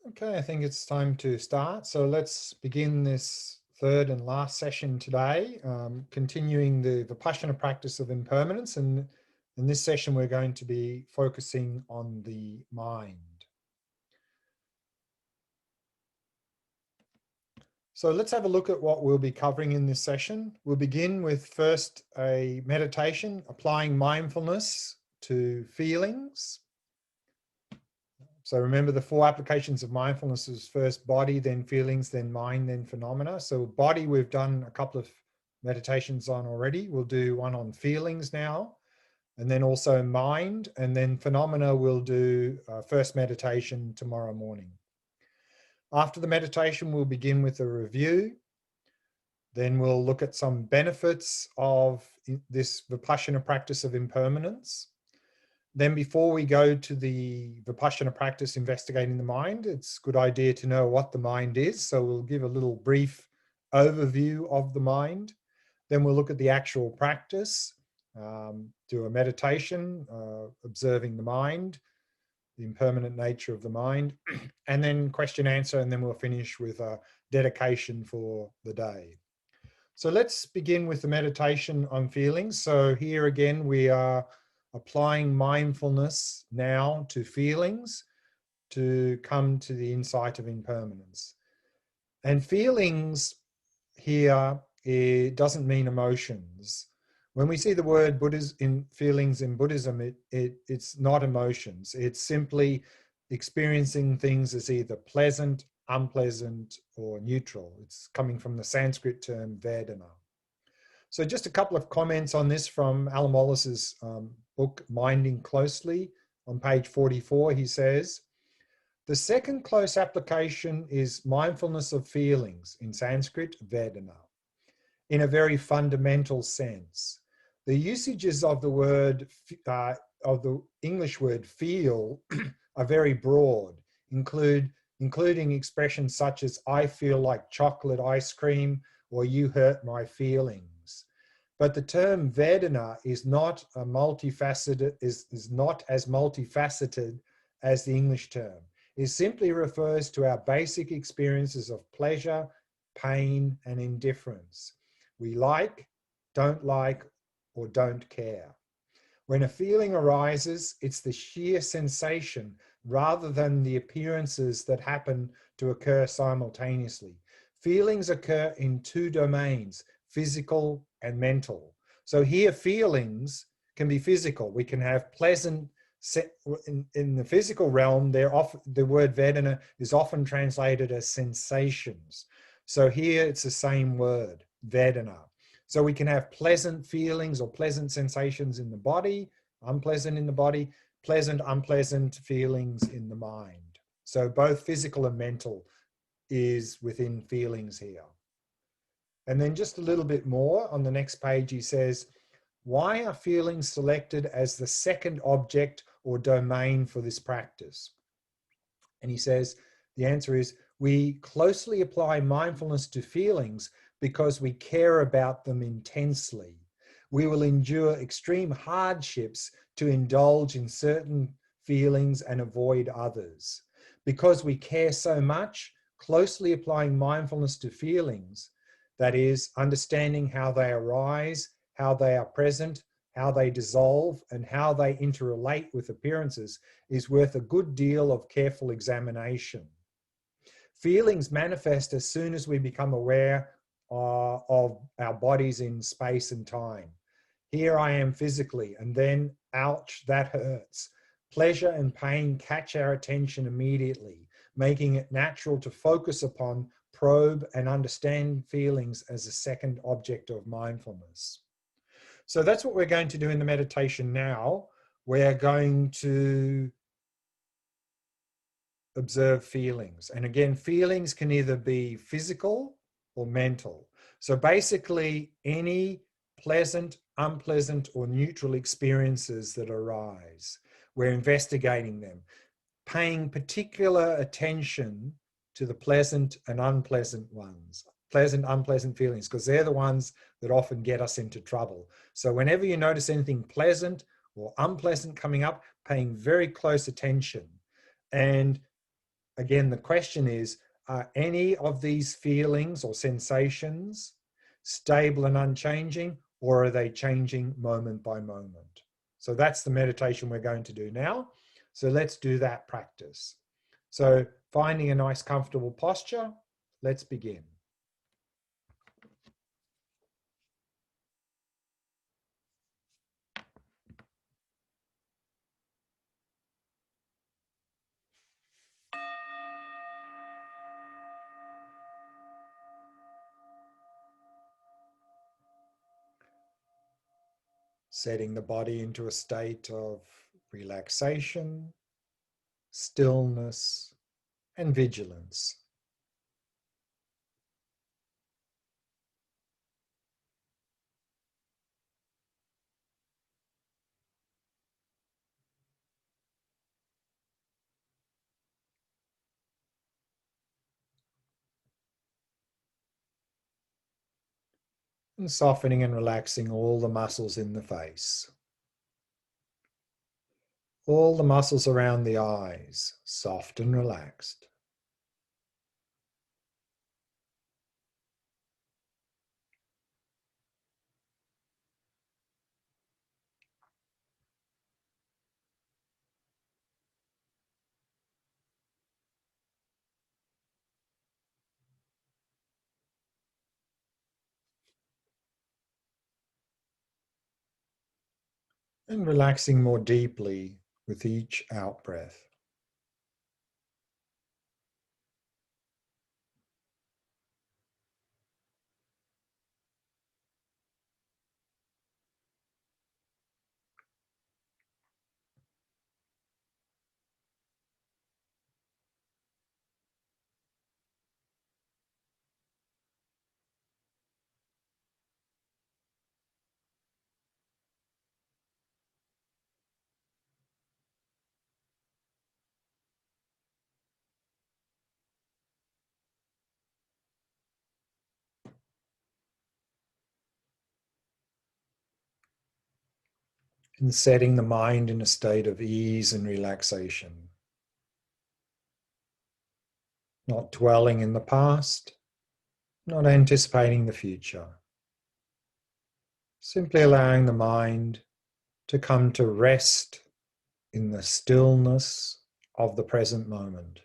Okay, I think it's time to start. So let's begin this third and last session today, continuing the Vipassana practice of impermanence. And in this session, we're going to be focusing on the mind. So let's have a look at what we'll be covering in this session. We'll begin with first a meditation, applying mindfulness to feelings. So remember the four applications of mindfulness is first body, then feelings, then mind, then phenomena. So body, we've done a couple of meditations on already. We'll do one on feelings now, and then also mind, and then phenomena we'll do first meditation tomorrow morning. After the meditation, we'll begin with a review. Then we'll look at some benefits of this Vipassana practice of impermanence. Then before we go to the Vipassana practice investigating the mind, it's a good idea to know what the mind is. So we'll give a little brief overview of the mind. Then we'll look at the actual practice, do a meditation, observing the mind, the impermanent nature of the mind, and then question answer, and then we'll finish with a dedication for the day. So let's begin with the meditation on feelings. So here again, we are applying mindfulness now to feelings to come to the insight of impermanence. And feelings here, it doesn't mean emotions. When we see the word feelings in Buddhism, it's not emotions. It's simply experiencing things as either pleasant, unpleasant, or neutral. It's coming from the Sanskrit term Vedana. So just a couple of comments on this from Alan Wallace's book, Minding Closely. On page 44, he says, the second close application is mindfulness of feelings, in Sanskrit, Vedana, in a very fundamental sense. The usages of the word, of the English word feel are very broad, including expressions such as, I feel like chocolate ice cream, or you hurt my feelings. But the term Vedana is not a multifaceted, is not as multifaceted as the English term. It simply refers to our basic experiences of pleasure, pain, and indifference. We like, don't like, or don't care. When a feeling arises, it's the sheer sensation rather than the appearances that happen to occur simultaneously. Feelings occur in two domains, physical and mental. So here feelings can be physical. We can have pleasant, in the physical realm, the word Vedana is often translated as sensations. So here it's the same word, Vedana. So we can have pleasant feelings or pleasant sensations in the body, unpleasant in the body, pleasant, unpleasant feelings in the mind. So both physical and mental is within feelings here. And then just a little bit more on the next page, he says, why are feelings selected as the second object or domain for this practice? And he says, the answer is, we closely apply mindfulness to feelings because we care about them intensely. We will endure extreme hardships to indulge in certain feelings and avoid others. Because we care so much, closely applying mindfulness to feelings, that is, understanding how they arise, how they are present, how they dissolve, and how they interrelate with appearances, is worth a good deal of careful examination. Feelings manifest as soon as we become aware of our bodies in space and time. Here I am physically, and then, ouch, that hurts. Pleasure and pain catch our attention immediately, making it natural to focus upon, probe, and understand feelings as a second object of mindfulness. So that's what we're going to do in the meditation now. We're going to observe feelings. And again, feelings can either be physical or mental. So basically, any pleasant, unpleasant, or neutral experiences that arise, we're investigating them, paying particular attention to the pleasant and unpleasant ones, pleasant, unpleasant feelings, because they're the ones that often get us into trouble. So whenever you notice anything pleasant or unpleasant coming up, paying very close attention. And again, the question is, are any of these feelings or sensations stable and unchanging, or are they changing moment by moment? So that's the meditation we're going to do now. So let's do that practice. So finding a nice comfortable posture, let's begin. Setting the body into a state of relaxation, stillness, and vigilance. And softening and relaxing all the muscles in the face. All the muscles around the eyes, soft and relaxed. And relaxing more deeply with each out breath. And setting the mind in a state of ease and relaxation. Not dwelling in the past, not anticipating the future. Simply allowing the mind to come to rest in the stillness of the present moment.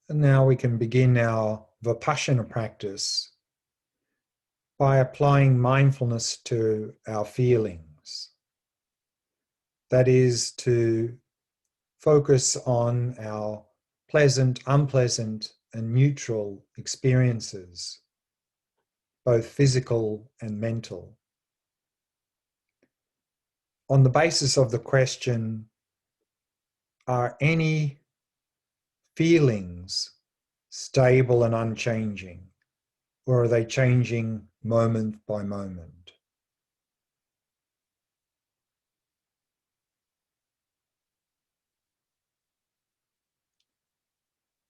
And now we can begin our Vipassana practice by applying mindfulness to our feelings. That is to focus on our pleasant, unpleasant, and neutral experiences, both physical and mental. On the basis of the question, are any feelings stable and unchanging, or are they changing moment by moment?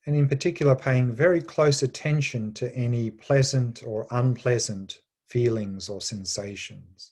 And in particular, paying very close attention to any pleasant or unpleasant feelings or sensations.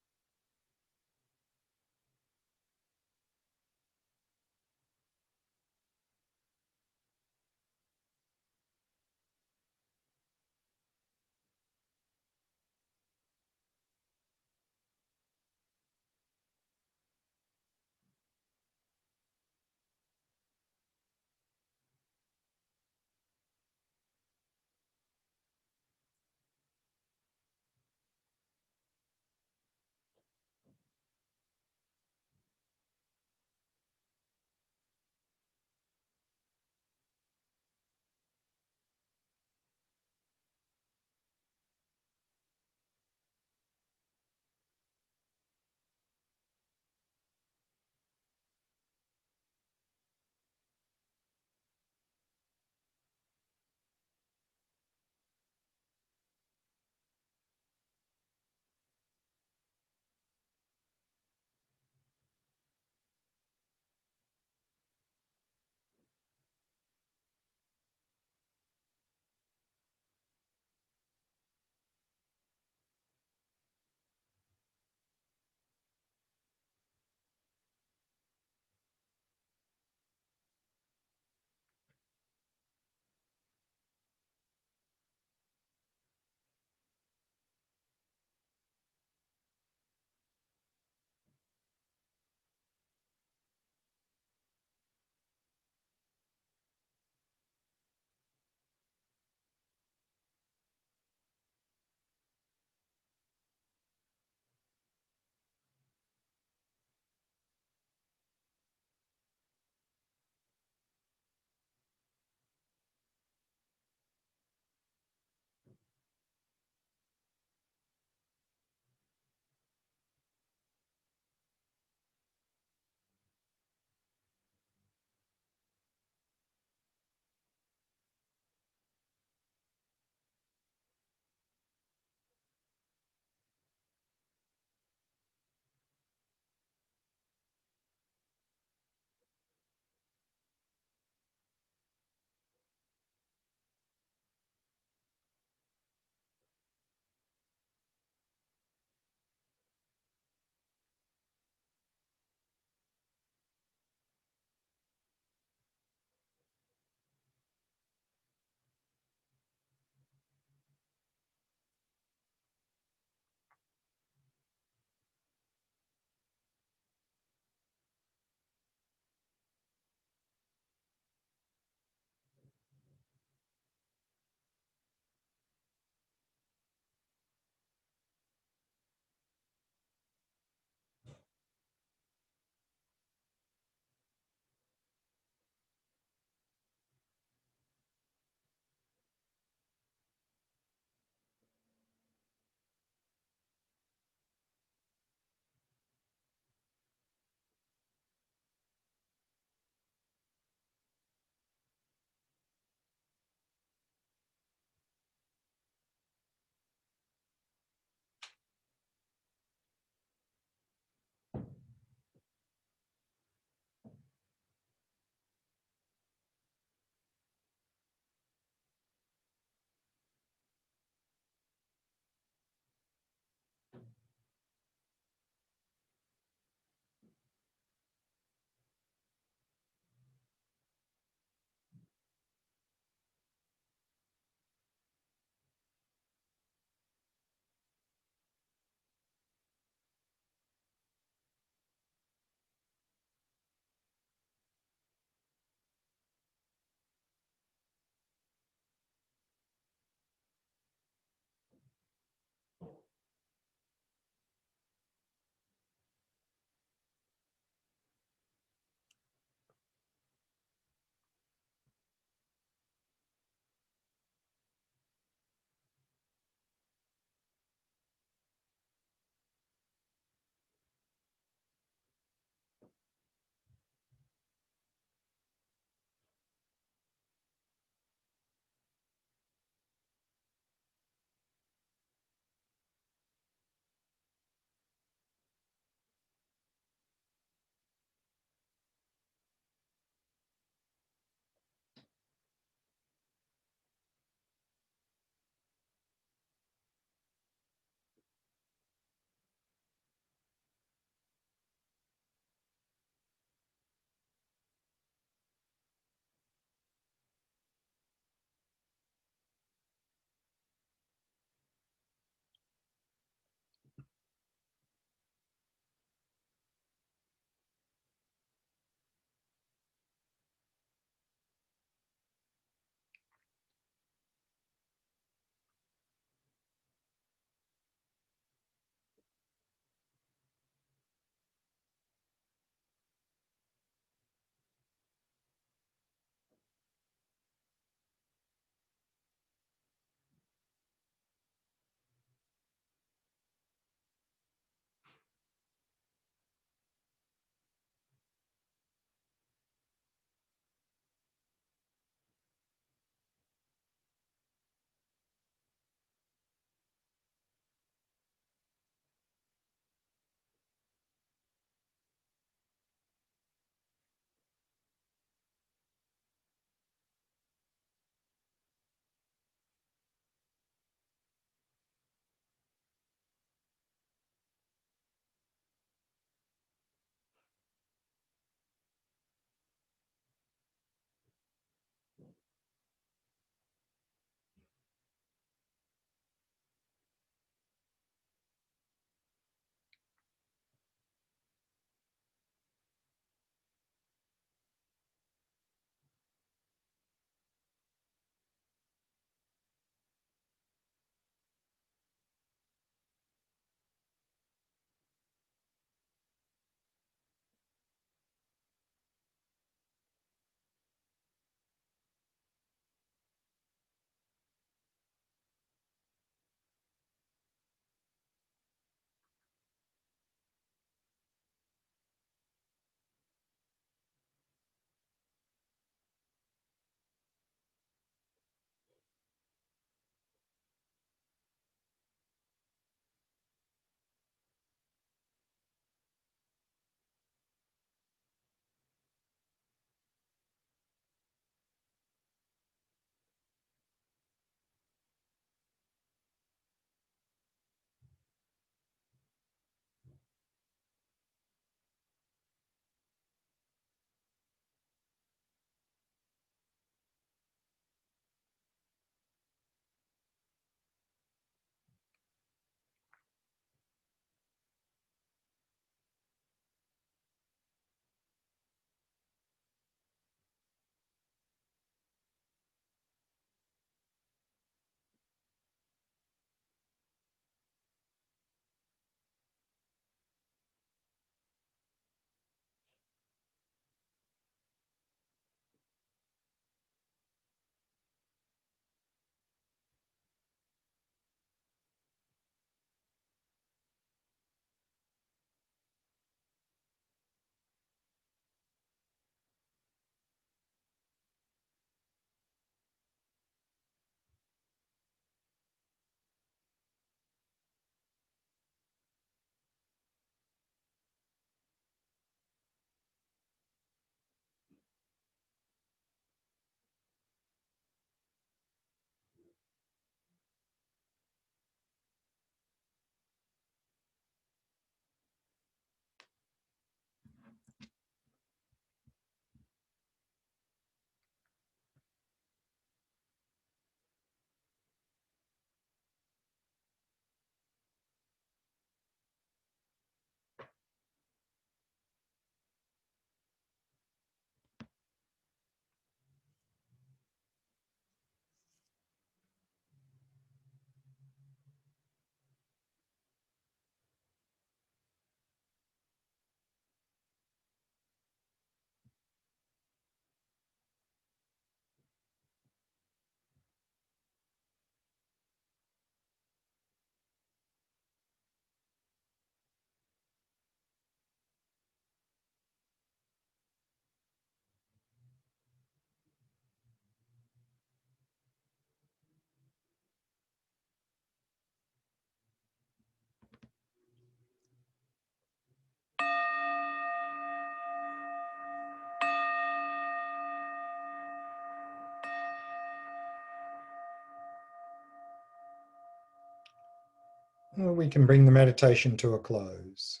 we can bring the meditation to a close.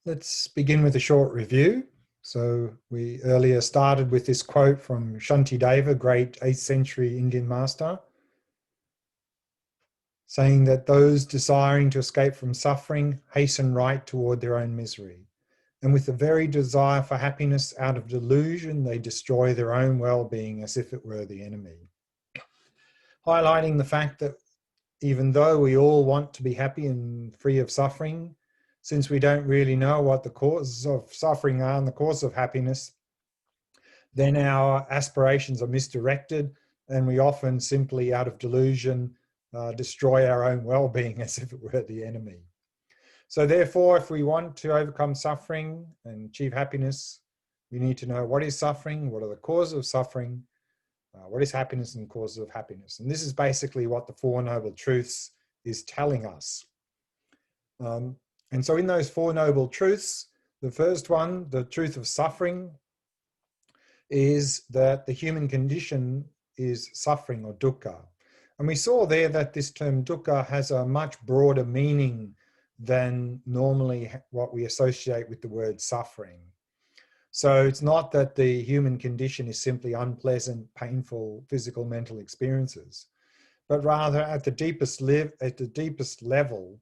Let's begin with a short review. So we earlier started with this quote from Shantideva, great 8th century Indian master, saying that those desiring to escape from suffering hasten right toward their own misery. And with the very desire for happiness out of delusion, they destroy their own well-being as if it were the enemy. Highlighting the fact that even though we all want to be happy and free of suffering, since we don't really know what the causes of suffering are and the cause of happiness, then our aspirations are misdirected and we often simply out of delusion destroy our own well-being as if it were the enemy. So therefore, if we want to overcome suffering and achieve happiness, we need to know what is suffering, what are the causes of suffering, what is happiness and causes of happiness. And this is basically what the Four Noble Truths is telling us. And so in those Four Noble Truths, the first one, the truth of suffering, is that the human condition is suffering or dukkha. And we saw there that this term dukkha has a much broader meaning than normally what we associate with the word suffering. So it's not that the human condition is simply unpleasant, painful, physical, mental experiences, but rather at the deepest level,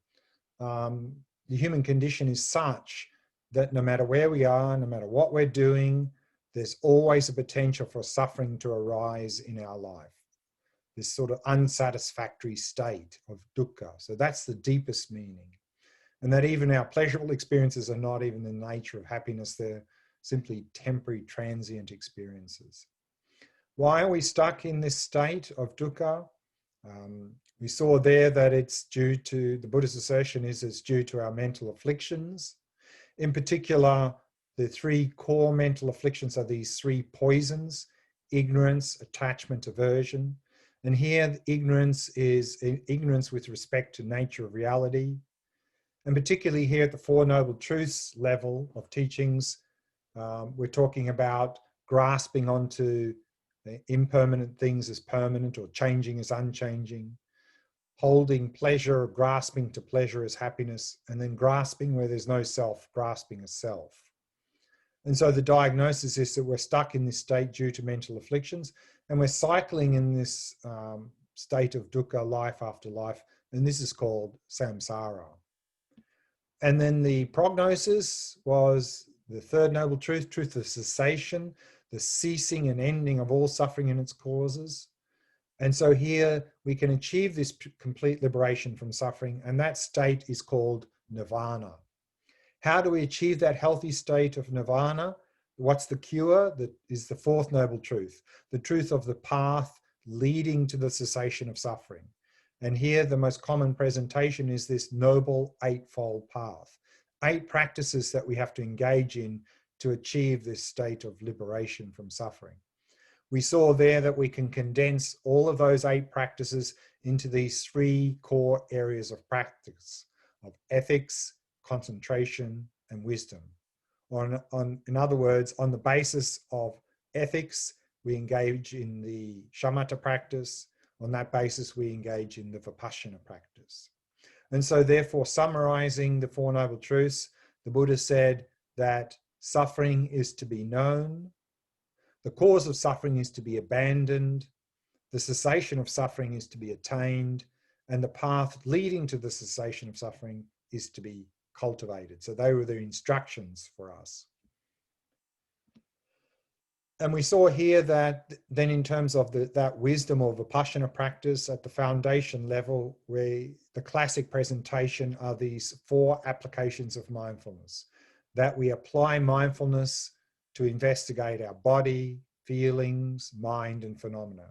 the human condition is such that no matter where we are, no matter what we're doing, there's always a potential for suffering to arise in our life. This sort of unsatisfactory state of dukkha. So that's the deepest meaning. And that even our pleasurable experiences are not even the nature of happiness. They're simply temporary, transient experiences. Why are we stuck in this state of dukkha? We saw there that it's due to, the Buddha's assertion is it's due to our mental afflictions. In particular, the three core mental afflictions are these three poisons: ignorance, attachment, aversion. And here, ignorance is ignorance with respect to nature of reality. And particularly here at the Four Noble Truths level of teachings, we're talking about grasping onto impermanent things as permanent or changing as unchanging, holding pleasure or grasping to pleasure as happiness, and then grasping where there's no self, grasping as self. And so the diagnosis is that we're stuck in this state due to mental afflictions, and we're cycling in this state of dukkha life after life, and this is called samsara. And then the prognosis was the third noble truth, truth of cessation, the ceasing and ending of all suffering and its causes. And so here we can achieve this complete liberation from suffering, and that state is called nirvana. How do we achieve that healthy state of nirvana? What's the cure? That is the fourth noble truth, the truth of the path leading to the cessation of suffering. And here the most common presentation is this noble eightfold path. 8 practices that we have to engage in to achieve this state of liberation from suffering. We saw there that we can condense all of those 8 practices into these 3 core areas of practice, of ethics, concentration, and wisdom. In other words, on the basis of ethics, we engage in the shamatha practice. On that basis, we engage in the vipassana practice. And so therefore, summarizing the Four Noble Truths, the Buddha said that suffering is to be known, the cause of suffering is to be abandoned, the cessation of suffering is to be attained, and the path leading to the cessation of suffering is to be cultivated. So they were the instructions for us. And we saw here that then in terms of that wisdom or vipassana practice at the foundation level, where the classic presentation are these 4 applications of mindfulness, that we apply mindfulness to investigate our body, feelings, mind, and phenomena,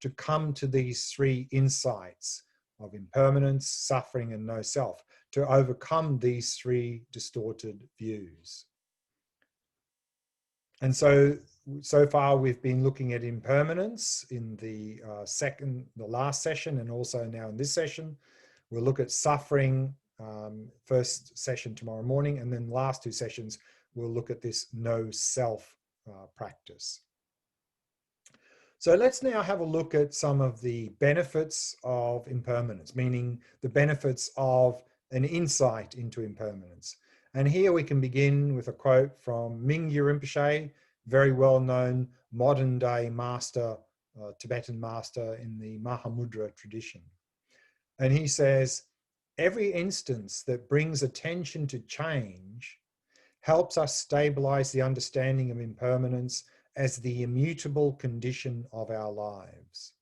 to come to these 3 insights of impermanence, suffering, and no self, to overcome these 3 distorted views. And so far we've been looking at impermanence in the last session, and also now in this session. We'll look at suffering, first session tomorrow morning, and then last 2 sessions we'll look at this no self practice. So let's now have a look at some of the benefits of impermanence, meaning the benefits of an insight into impermanence. And here we can begin with a quote from Mingyur Rinpoche, very well-known modern-day master, Tibetan master in the Mahamudra tradition. And he says, every instance that brings attention to change helps us stabilize the understanding of impermanence as the immutable condition of our lives.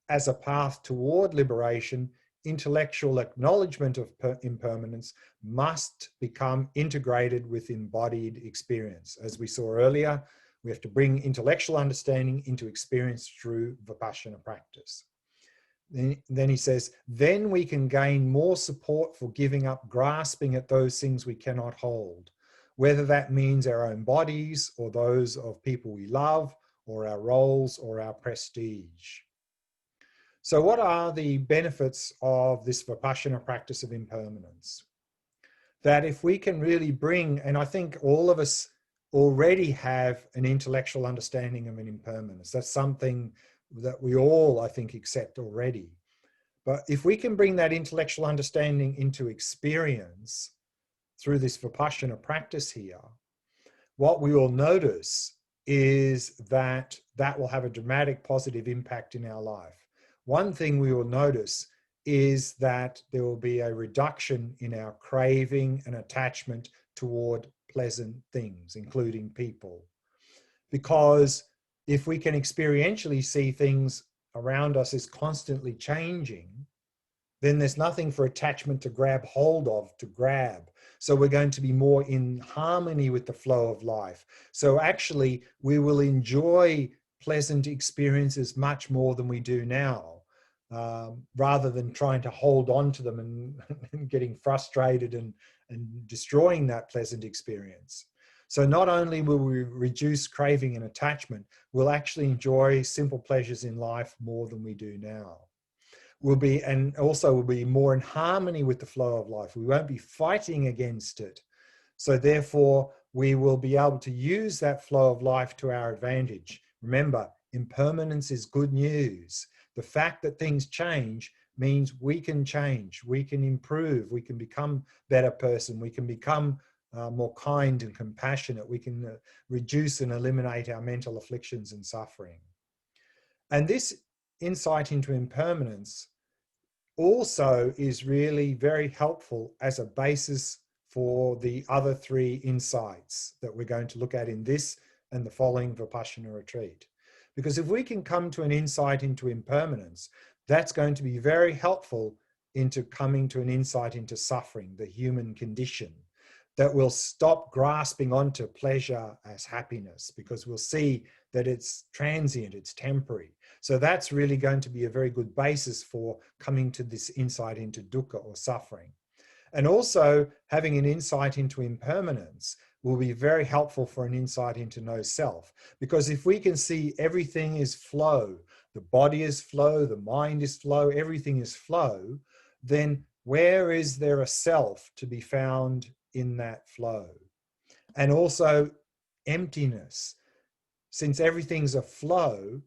As a path toward liberation, intellectual acknowledgement of impermanence must become integrated with embodied experience. As we saw earlier, we have to bring intellectual understanding into experience through Vipassana practice. Then he says, then we can gain more support for giving up grasping at those things we cannot hold, whether that means our own bodies or those of people we love, or our roles or our prestige. So what are the benefits of this Vipassana practice of impermanence? That if we can really bring, and I think all of us already have an intellectual understanding of an impermanence. That's something that we all, I think, accept already. But if we can bring that intellectual understanding into experience through this Vipassana practice here, what we will notice is that that will have a dramatic positive impact in our life. One thing we will notice is that there will be a reduction in our craving and attachment toward pleasant things, including people. Because if we can experientially see things around us as constantly changing, then there's nothing for attachment to grab hold of, to grab. So we're going to be more in harmony with the flow of life. So actually, we will enjoy pleasant experiences much more than we do now, rather than trying to hold on to them and getting frustrated and destroying that pleasant experience. So not only will we reduce craving and attachment, we'll actually enjoy simple pleasures in life more than we do now. We'll be more in harmony with the flow of life. We won't be fighting against it. So therefore, we will be able to use that flow of life to our advantage. Remember, impermanence is good news. The fact that things change means we can change, we can improve, we can become a better person, we can become more kind and compassionate, we can reduce and eliminate our mental afflictions and suffering. And this insight into impermanence also is really very helpful as a basis for the other three insights that we're going to look at in this and the following Vipassana retreat. Because if we can come to an insight into impermanence, that's going to be very helpful into coming to an insight into suffering, the human condition, that will stop grasping onto pleasure as happiness, because we'll see that it's transient, it's temporary. So that's really going to be a very good basis for coming to this insight into dukkha or suffering. And also having an insight into impermanence will be very helpful for an insight into no self. Because if we can see everything is flow, the body is flow, the mind is flow, everything is flow, then where is there a self to be found in that flow? And also emptiness. Since everything's a flow,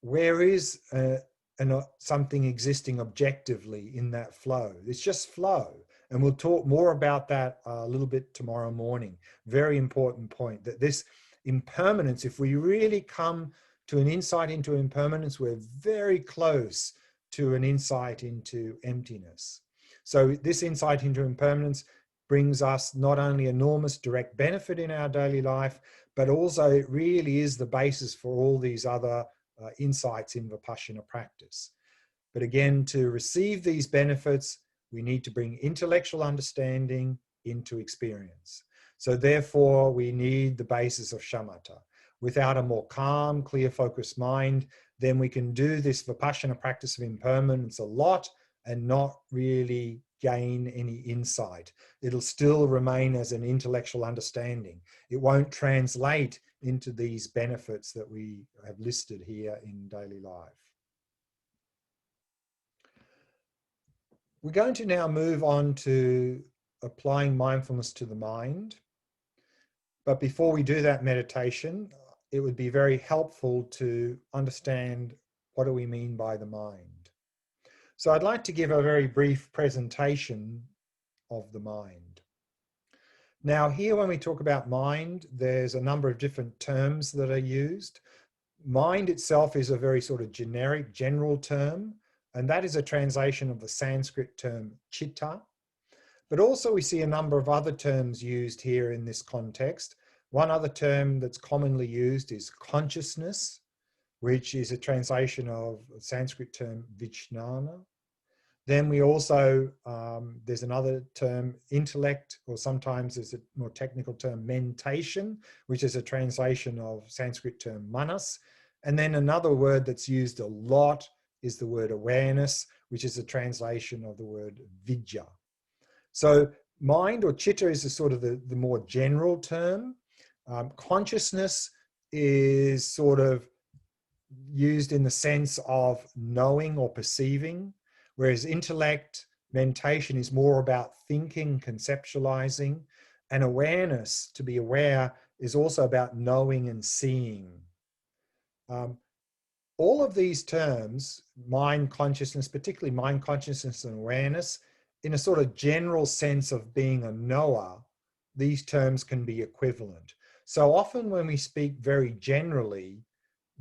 where is something existing objectively in that flow? It's just flow. And we'll talk more about that a little bit tomorrow morning. Very important point, that this impermanence, if we really come to an insight into impermanence, we're very close to an insight into emptiness. So this insight into impermanence brings us not only enormous direct benefit in our daily life, but also it really is the basis for all these other insights in Vipassana practice. But again, to receive these benefits, we need to bring intellectual understanding into experience. So therefore, we need the basis of shamatha. Without a more calm, clear, focused mind, then we can do this Vipassana practice of impermanence a lot and not really gain any insight. It'll still remain as an intellectual understanding. It won't translate into these benefits that we have listed here in daily life. We're going to now move on to applying mindfulness to the mind. But before we do that meditation, it would be very helpful to understand what do we mean by the mind. So I'd like to give a very brief presentation of the mind. Now here when we talk about mind, there's a number of different terms that are used. Mind itself is a very sort of generic, general term, and that is a translation of the Sanskrit term chitta. But also we see a number of other terms used here in this context. One other term that's commonly used is consciousness, which is a translation of the Sanskrit term vijnana. Then we also, there's another term, intellect, or sometimes there's a more technical term, mentation, which is a translation of Sanskrit term manas. And then another word that's used a lot is the word awareness, which is a translation of the word vidya. So mind or chitta is a sort of the more general term. Consciousness is sort of used in the sense of knowing or perceiving, whereas intellect, mentation is more about thinking, conceptualizing, and awareness, to be aware, is also about knowing and seeing. All of these terms, mind consciousness, particularly mind consciousness and awareness, in a sort of general sense of being a knower, these terms can be equivalent. So often when we speak very generally,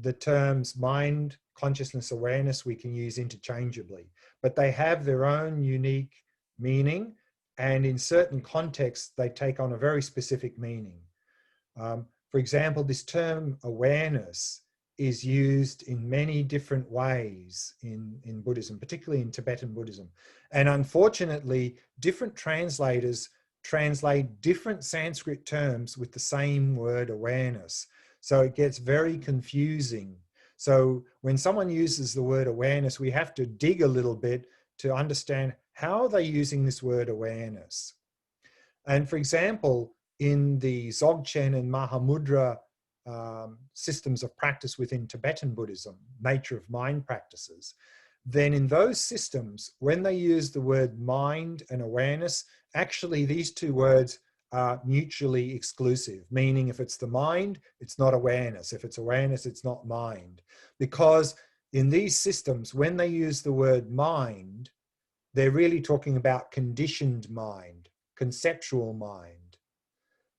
the terms mind, consciousness, awareness, we can use interchangeably, but they have their own unique meaning, and in certain contexts, they take on a very specific meaning. For example, this term awareness is used in many different ways in Buddhism, particularly in Tibetan Buddhism. And unfortunately, different translators translate different Sanskrit terms with the same word awareness. So it gets very confusing. So when someone uses the word awareness, we have to dig a little bit to understand how are they using this word awareness. And for example, in the Dzogchen and Mahamudra systems of practice within Tibetan Buddhism, nature of mind practices, then in those systems, when they use the word mind and awareness, actually these two words are mutually exclusive, meaning if it's the mind, it's not awareness. If it's awareness, it's not mind. Because in these systems, when they use the word mind, they're really talking about conditioned mind, conceptual mind,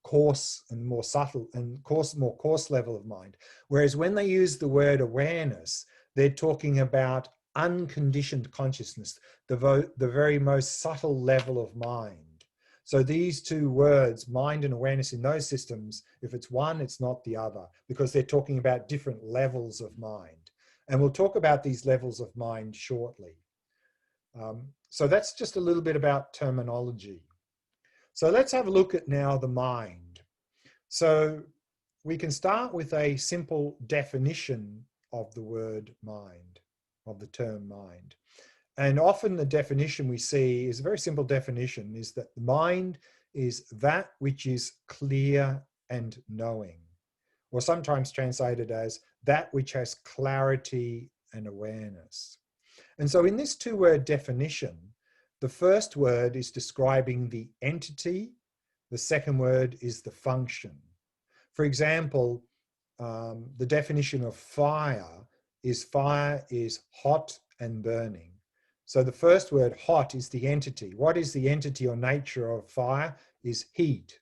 coarse and more subtle and more coarse level of mind. Whereas when they use the word awareness, they're talking about unconditioned consciousness, the very most subtle level of mind. So these two words, mind and awareness, in those systems, if it's one, it's not the other, because they're talking about different levels of mind. And we'll talk about these levels of mind shortly. So that's just a little bit about terminology. So let's have a look at now the mind. So we can start with a simple definition of the word mind, of the term mind. And often the definition we see is a very simple definition, is that the mind is that which is clear and knowing, or sometimes translated as that which has clarity and awareness. And so in this two-word definition, the first word is describing the entity. The second word is the function. For example, the definition of fire is hot and burning. So the first word, hot, is the entity. What is the entity or nature of fire? Is heat.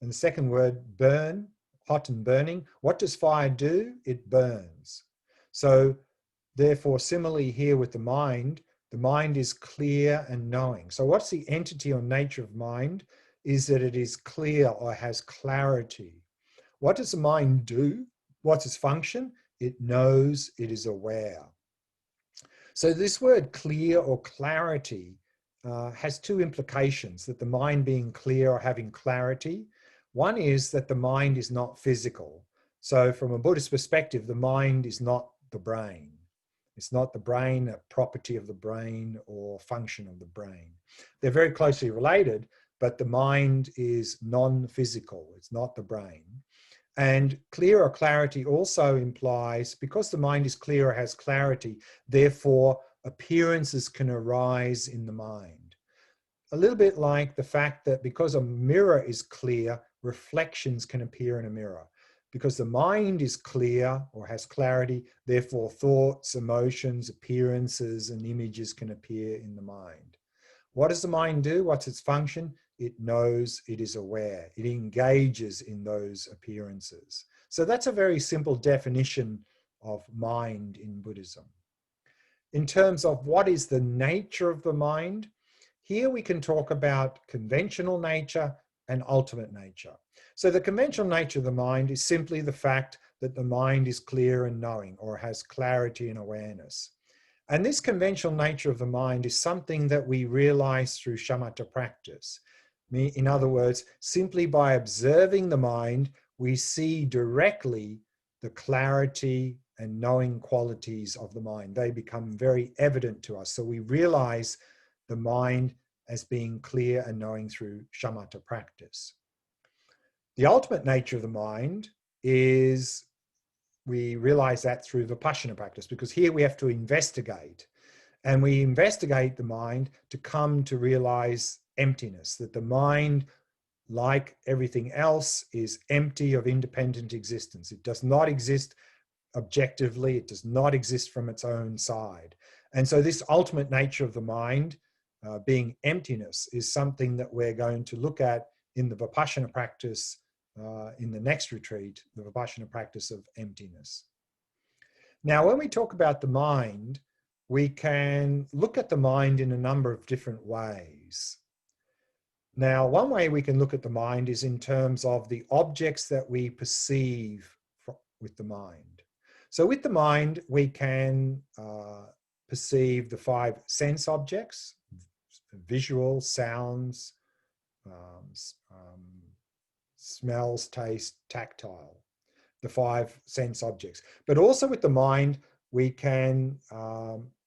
And the second word, burn, hot and burning. What does fire do? It burns. So therefore, similarly here with the mind is clear and knowing. So what's the entity or nature of mind? Is that it is clear or has clarity. What does the mind do? What's its function? It knows, it is aware. So this word clear or clarity has two implications, that the mind being clear or having clarity. One is that the mind is not physical. So from a Buddhist perspective, the mind is not the brain. It's not the brain, a property of the brain or function of the brain. They're very closely related, but the mind is non-physical. It's not the brain. And clear or clarity also implies, because the mind is clear or has clarity, therefore appearances can arise in the mind. A little bit like the fact that because a mirror is clear, reflections can appear in a mirror. because the mind is clear or has clarity, therefore thoughts, emotions, appearances, and images can appear in the mind. What does the mind do? What's its function? It knows, it is aware, it engages in those appearances. So that's a very simple definition of mind in Buddhism. In terms of what is the nature of the mind, here we can talk about conventional nature and ultimate nature. So the conventional nature of the mind is simply the fact that the mind is clear and knowing, or has clarity and awareness. And this conventional nature of the mind is something that we realize through shamatha practice. In other words, simply by observing the mind, we see directly the clarity and knowing qualities of the mind. They become very evident to us. So we realize the mind as being clear and knowing through shamatha practice. The ultimate nature of the mind is, we realize that through vipassana practice, because here we have to investigate, and we investigate the mind to come to realize emptiness, that the mind, like everything else, is empty of independent existence. It does not exist objectively, it does not exist from its own side. And so this ultimate nature of the mind, being emptiness, is something that we're going to look at in the vipassana practice in the next retreat, the vipassana practice of emptiness. Now, when we talk about the mind, we can look at the mind in a number of different ways. Now, one way we can look at the mind is in terms of the objects that we perceive with the mind. So with the mind, we can perceive the 5 sense objects: visual, sounds, smells, taste, tactile, the 5 sense objects. But also with the mind, we can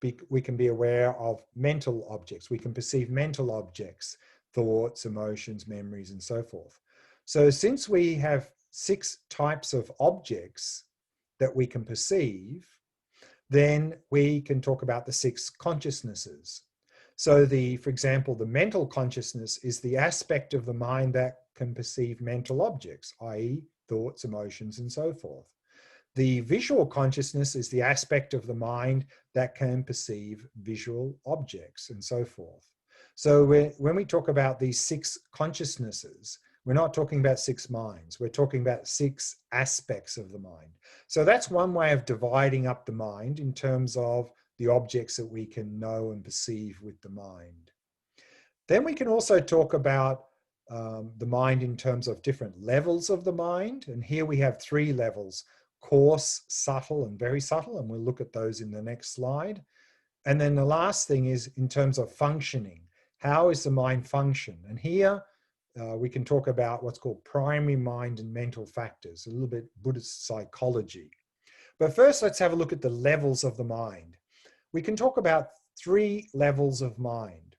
be aware of mental objects. We can perceive mental objects, thoughts, emotions, memories, and so forth. So since we have 6 types of objects that we can perceive, then we can talk about the 6 consciousnesses. So for example, the mental consciousness is the aspect of the mind that can perceive mental objects, i.e. thoughts, emotions, and so forth. The visual consciousness is the aspect of the mind that can perceive visual objects, and so forth. So when we talk about these 6 consciousnesses, we're not talking about 6 minds. We're talking about 6 aspects of the mind. So that's one way of dividing up the mind in terms of the objects that we can know and perceive with the mind. Then we can also talk about the mind in terms of different levels of the mind. And here we have 3 levels: coarse, subtle, and very subtle. And we'll look at those in the next slide. And then the last thing is in terms of functioning. How is the mind function? And here we can talk about what's called primary mind and mental factors, a little bit Buddhist psychology. But first, let's have a look at the levels of the mind. We can talk about 3 levels of mind.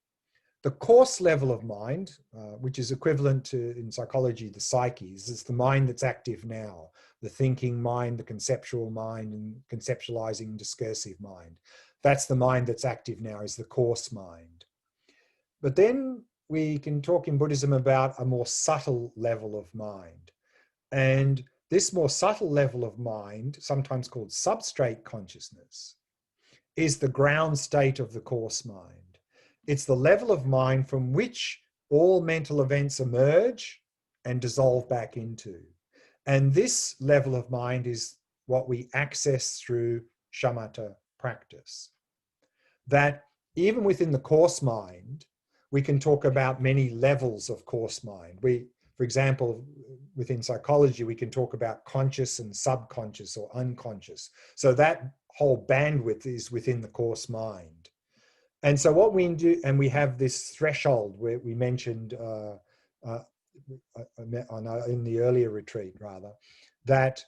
The coarse level of mind, which is equivalent to, in psychology, the psyche, is the mind that's active now, the thinking mind, the conceptual mind, and conceptualizing discursive mind. That's the mind that's active now, is the coarse mind. But then we can talk in Buddhism about a more subtle level of mind. And this more subtle level of mind, sometimes called substrate consciousness, is the ground state of the coarse mind. It's the level of mind from which all mental events emerge and dissolve back into. And this level of mind is what we access through shamatha practice. That even within the coarse mind, we can talk about many levels of coarse mind. For example, within psychology, we can talk about conscious and subconscious or unconscious. So that whole bandwidth is within the coarse mind. And so what we do, and we have this threshold where we mentioned in the earlier retreat, rather, that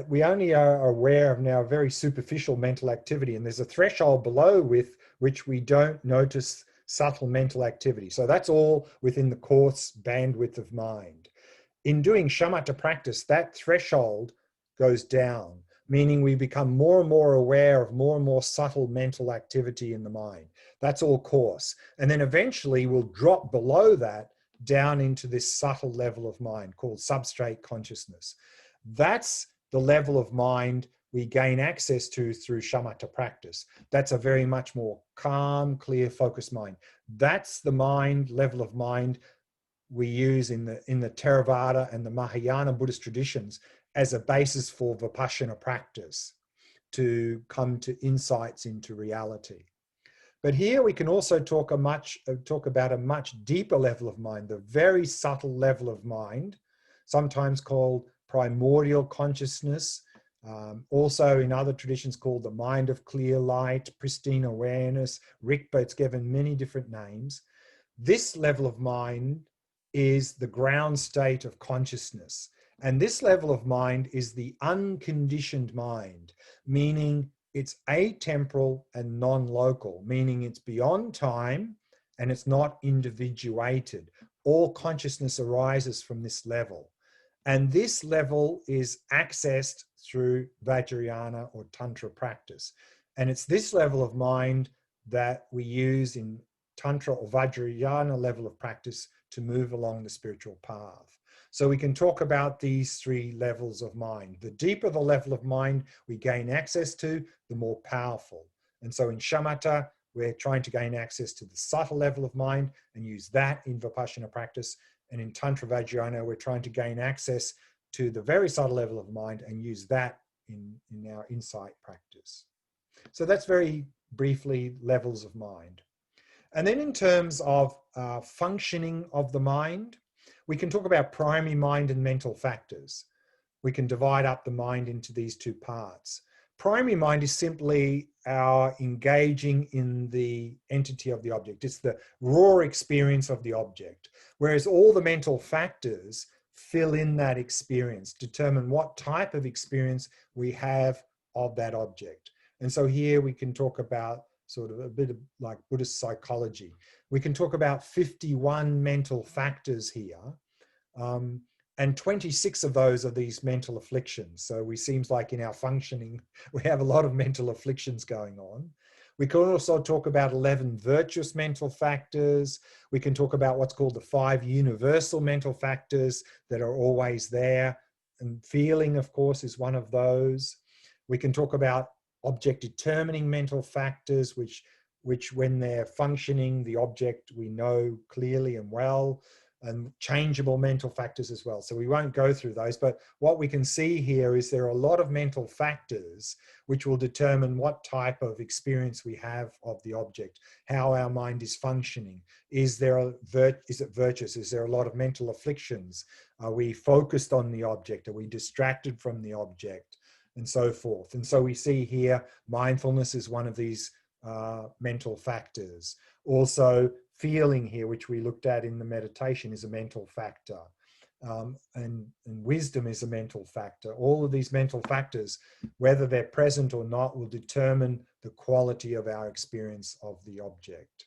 we only are aware of now very superficial mental activity, and there's a threshold below with which we don't notice subtle mental activity. So that's all within the coarse bandwidth of mind. In doing shamatha practice, that threshold goes down, meaning we become more and more aware of more and more subtle mental activity in the mind. That's all coarse. And then eventually we'll drop below that down into this subtle level of mind called substrate consciousness. That's the level of mind we gain access to through shamatha practice. That's a very much more calm, clear, focused mind. That's the mind, level of mind we use in the Theravada and the Mahayana Buddhist traditions as a basis for Vipassana practice to come to insights into reality. But here we can also talk about a much deeper level of mind, the very subtle level of mind, sometimes called primordial consciousness, also in other traditions called the mind of clear light, pristine awareness, Rigpa, it's given many different names. This level of mind is the ground state of consciousness. And this level of mind is the unconditioned mind, meaning it's atemporal and non-local, meaning it's beyond time and it's not individuated. All consciousness arises from this level. And this level is accessed through Vajrayana or Tantra practice. And it's this level of mind that we use in Tantra or Vajrayana level of practice to move along the spiritual path. So we can talk about these three levels of mind. The deeper the level of mind we gain access to, the more powerful. And so in shamatha, we're trying to gain access to the subtle level of mind and use that in Vipassana practice. And in Tantra Vajrayana, we're trying to gain access to the very subtle level of mind and use that in our insight practice. So that's very briefly levels of mind. And then in terms of functioning of the mind, we can talk about primary mind and mental factors. We can divide up the mind into these two parts. Primary mind is simply our engaging in the entity of the object. It's the raw experience of the object, whereas all the mental factors fill in that experience, determine what type of experience we have of that object. And so here we can talk about sort of a bit of like Buddhist psychology. We can talk about 51 mental factors here, and 26 of those are these mental afflictions. So we seems like in our functioning, we have a lot of mental afflictions going on. We can also talk about 11 virtuous mental factors. We can talk about what's called the 5 universal mental factors that are always there. And feeling, of course, is one of those. We can talk about object determining mental factors, which when they're functioning, the object we know clearly and well, and changeable mental factors as well. So we won't go through those, but what we can see here is there are a lot of mental factors which will determine what type of experience we have of the object, how our mind is functioning. Is it virtuous? Is there a lot of mental afflictions? Are we focused on the object? Are we distracted from the object? And so forth. And so we see here, mindfulness is one of these mental factors. Also, feeling here, which we looked at in the meditation, is a mental factor. And wisdom is a mental factor. All of these mental factors, whether they're present or not, will determine the quality of our experience of the object.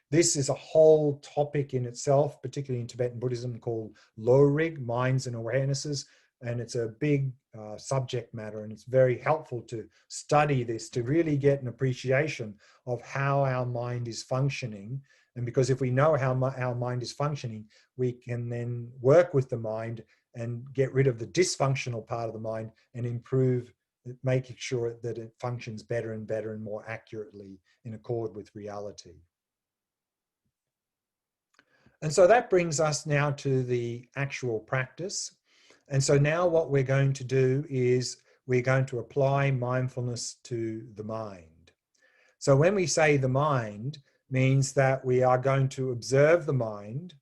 This is a whole topic in itself, particularly in Tibetan Buddhism, called Lorig, Minds and Awarenesses. And it's a big subject matter, and it's very helpful to study this to really get an appreciation of how our mind is functioning. And because if we know how our mind is functioning, we can then work with the mind and get rid of the dysfunctional part of the mind and improve, making sure that it functions better and better and more accurately in accord with reality. And so that brings us now to the actual practice. And so now what we're going to do is we're going to apply mindfulness to the mind. So when we say the mind, means that we are going to observe the mind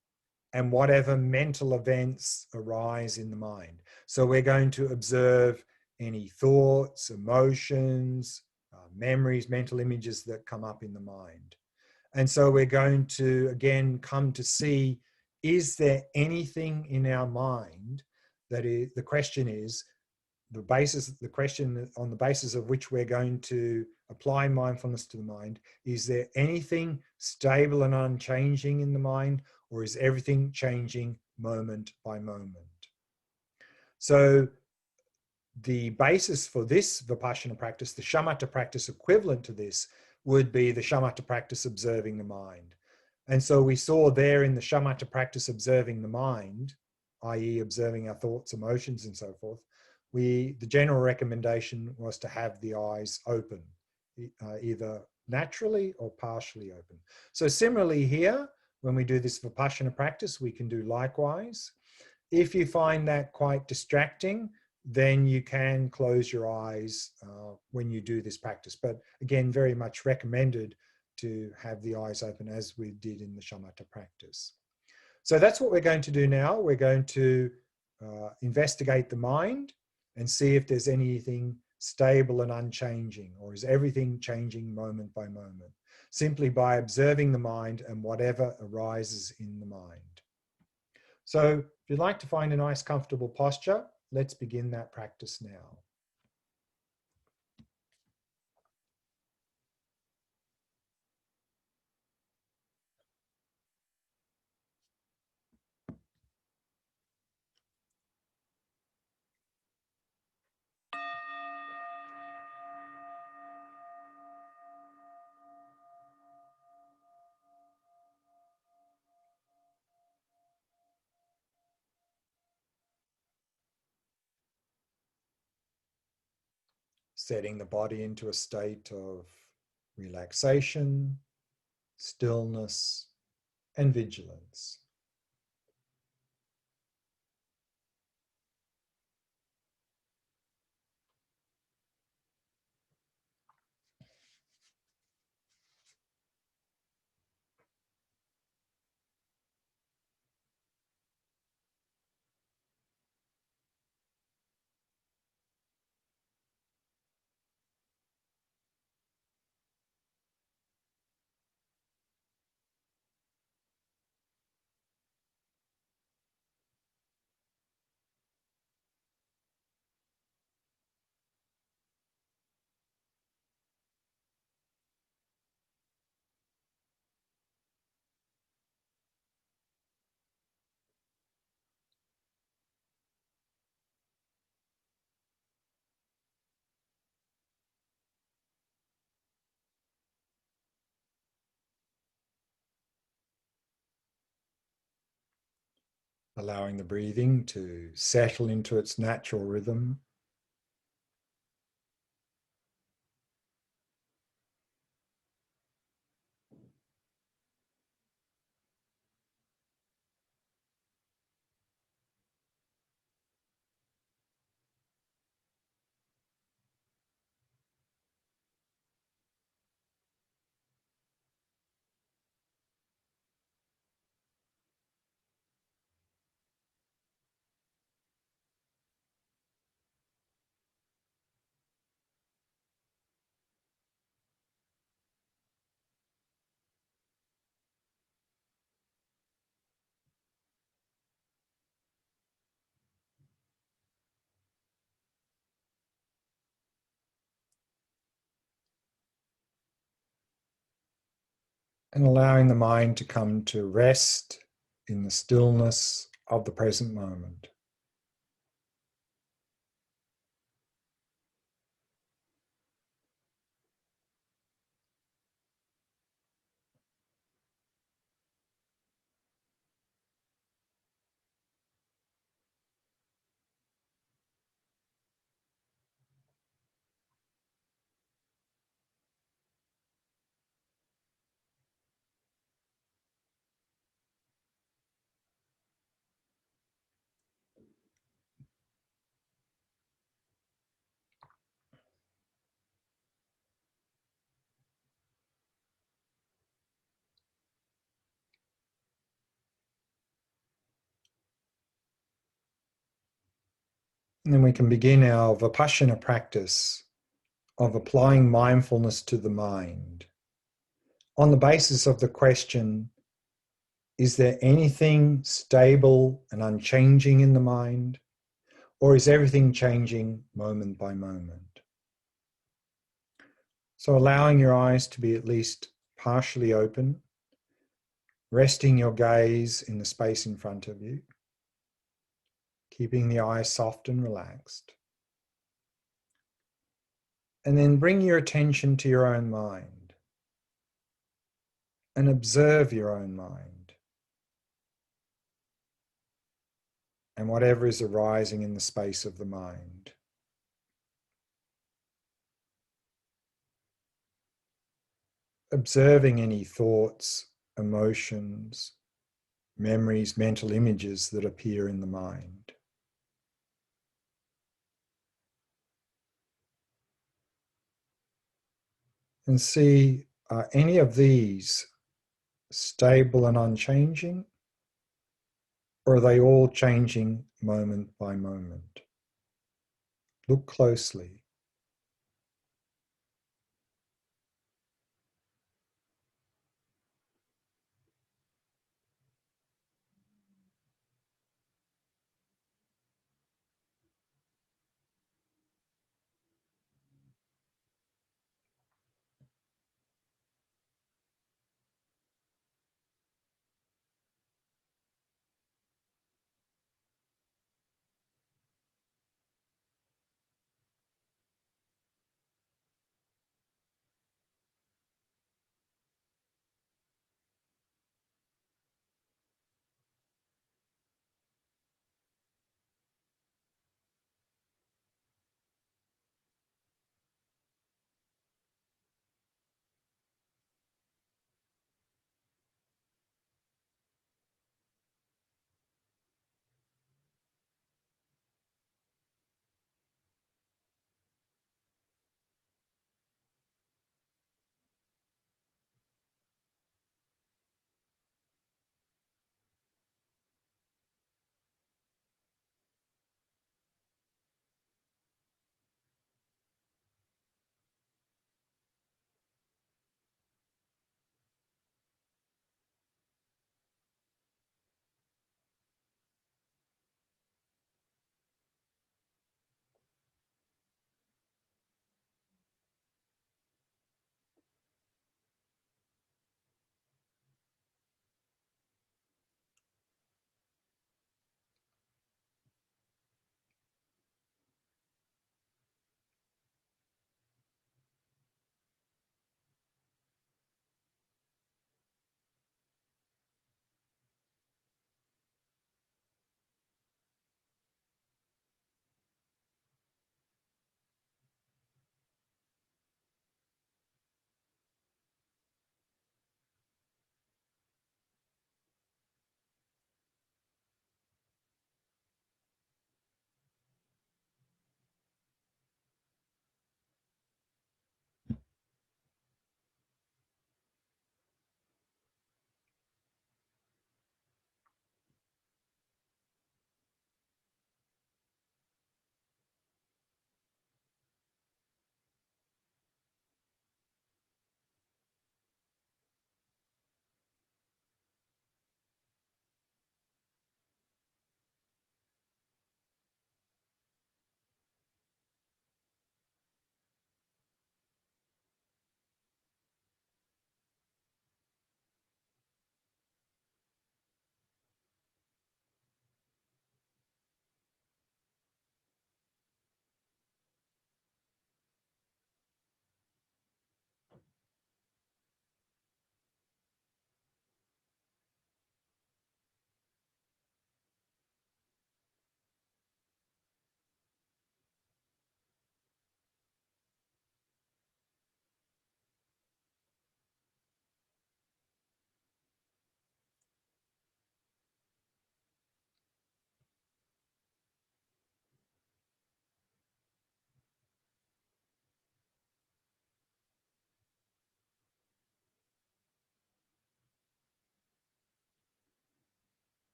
and whatever mental events arise in the mind. So we're going to observe any thoughts, emotions, memories, mental images that come up in the mind. And so we're going to, again, come to see, is there anything in our mind that is, the question on the basis of which we're going to apply mindfulness to the mind, is there anything stable and unchanging in the mind, or is everything changing moment by moment? So the basis for this Vipassana practice, the shamatha practice equivalent to this, would be the shamatha practice observing the mind. And so we saw there in the shamatha practice observing the mind, i.e. observing our thoughts, emotions, and so forth, the general recommendation was to have the eyes open, either naturally or partially open. So similarly here, when we do this Vipassana practice, we can do likewise. If you find that quite distracting, then you can close your eyes when you do this practice. But again, very much recommended to have the eyes open as we did in the shamatha practice. So that's what we're going to do now. We're going to investigate the mind and see if there's anything stable and unchanging, or is everything changing moment by moment, simply by observing the mind and whatever arises in the mind. So if you'd like to find a nice comfortable posture, let's begin that practice now. Setting the body into a state of relaxation, stillness, and vigilance. Allowing the breathing to settle into its natural rhythm. And allowing the mind to come to rest in the stillness of the present moment. And then we can begin our Vipassana practice of applying mindfulness to the mind on the basis of the question, is there anything stable and unchanging in the mind, or is everything changing moment by moment? So allowing your eyes to be at least partially open, resting your gaze in the space in front of you, keeping the eyes soft and relaxed. And then bring your attention to your own mind and observe your own mind and whatever is arising in the space of the mind. Observing any thoughts, emotions, memories, mental images that appear in the mind. And see, are any of these stable and unchanging, or are they all changing moment by moment? Look closely.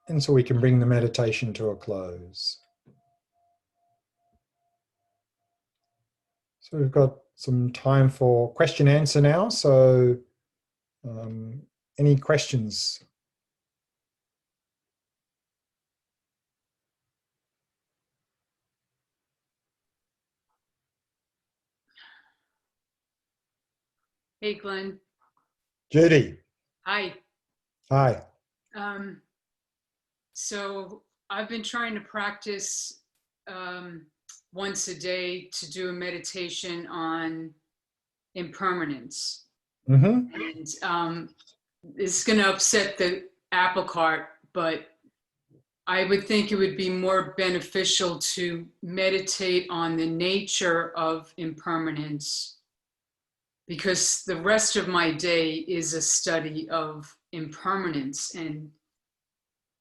And so we can bring the meditation to a close. So we've got some time for question answer now. So any questions? Hey, Glenn. Judy. Hi. Hi. So I've been trying to practice once a day to do a meditation on impermanence. Mm-hmm. And it's going to upset the apple cart, but I would think it would be more beneficial to meditate on the nature of impermanence, because the rest of my day is a study of impermanence. And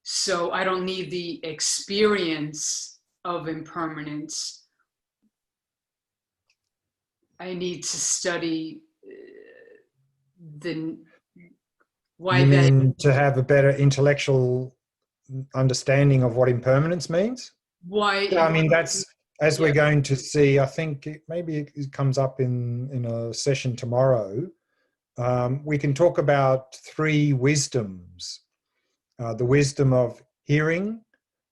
so I don't need the experience of impermanence. I need to study the why You that mean to have a better intellectual understanding of what impermanence means? why Yeah, I mean, that's, as yeah. we're going to see, I think maybe it comes up in a session tomorrow. We can talk about three wisdoms, the wisdom of hearing,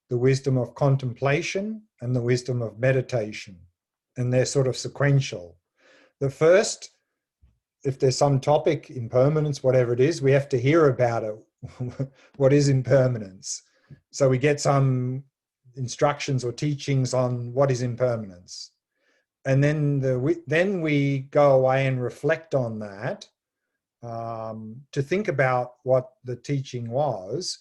the wisdom of contemplation, and the wisdom of meditation. And they're sort of sequential. The first, if there's some topic, impermanence, whatever it is, we have to hear about it. What is impermanence? So we get some instructions or teachings on what is impermanence. And then we go away and reflect on that, to think about what the teaching was,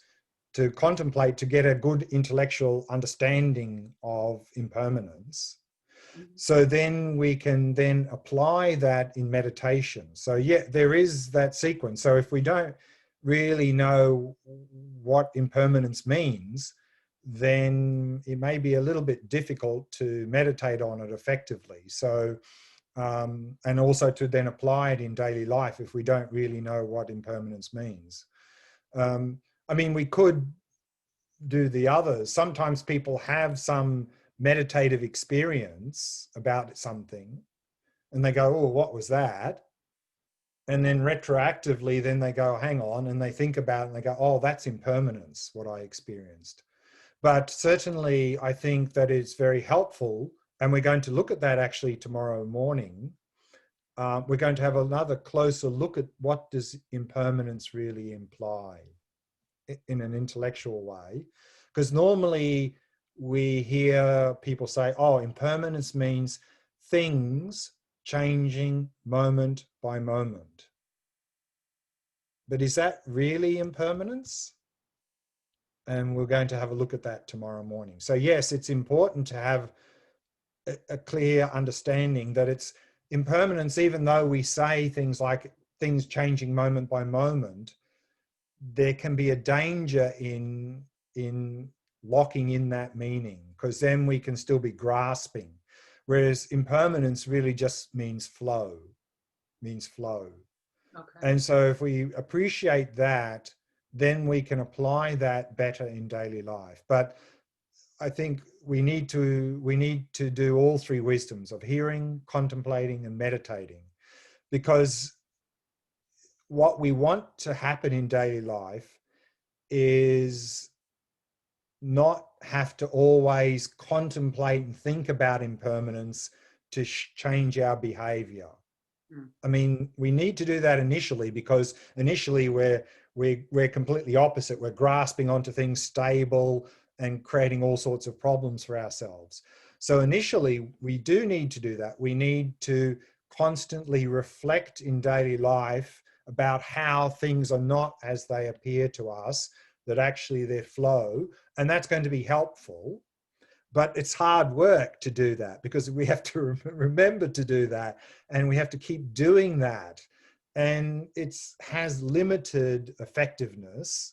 to contemplate, to get a good intellectual understanding of impermanence. So then we can then apply that in meditation. So yeah, there is that sequence. So if we don't really know what impermanence means, then it may be a little bit difficult to meditate on it effectively. So and also to then apply it in daily life if we don't really know what impermanence means. I mean, we could do the others. Sometimes people have some meditative experience about something and they go, oh, what was that? And then retroactively, then they go, hang on, and they think about it and they go, oh, that's impermanence, what I experienced. But certainly, I think that it's very helpful. And we're going to look at that actually tomorrow morning. We're going to have another closer look at what does impermanence really imply in an intellectual way. Because normally we hear people say, oh, impermanence means things changing moment by moment. But is that really impermanence? And we're going to have a look at that tomorrow morning. So yes, it's important to have a clear understanding that it's impermanence, even though we say things like things changing moment by moment, there can be a danger in locking in that meaning, because then we can still be grasping. Whereas impermanence really just means flow. Okay. And so if we appreciate that, then we can apply that better in daily life. But I think we need to do all three wisdoms of hearing, contemplating, and meditating, because what we want to happen in daily life is not have to always contemplate and think about impermanence to change our behavior. I mean, we need to do that initially, because initially we're completely opposite. We're grasping onto things stable and creating all sorts of problems for ourselves. So initially we do need to do that. We need to constantly reflect in daily life about how things are not as they appear to us, that actually they flow, and that's going to be helpful. But it's hard work to do that, because we have to remember to do that, and we have to keep doing that, and it has limited effectiveness.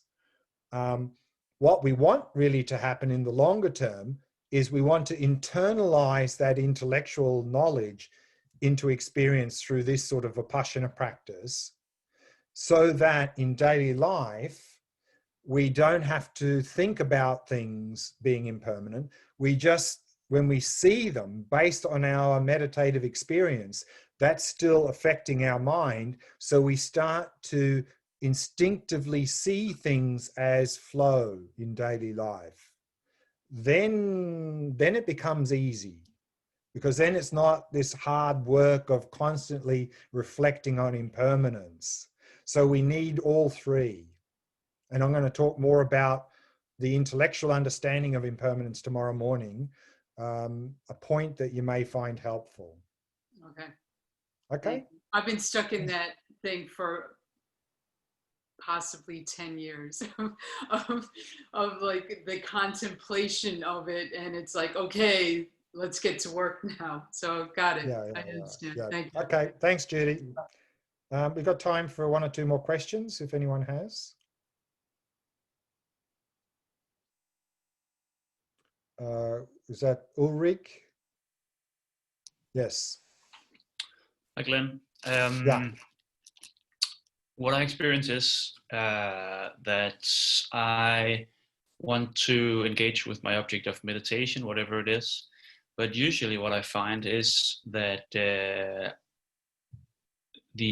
What we want really to happen in the longer term is we want to internalize that intellectual knowledge into experience through this sort of Vipassana practice, so that in daily life we don't have to think about things being impermanent. We just, when we see them based on our meditative experience, that's still affecting our mind. So we start to instinctively see things as flow in daily life. Then it becomes easy, because then it's not this hard work of constantly reflecting on impermanence. So we need all three. And I'm going to talk more about the intellectual understanding of impermanence tomorrow morning, a point that you may find helpful. Okay. Okay? I've been stuck in that thing for possibly 10 years of like the contemplation of it. And it's like, okay, let's get to work now. So got it. Yeah, I understand. yeah. Thank you. Okay, thanks, Judy. We've got time for one or two more questions, if anyone has. Is that Ulrich? Yes. Hi, Glenn. Yeah. What I experience is that I want to engage with my object of meditation, whatever it is. But usually what I find is that the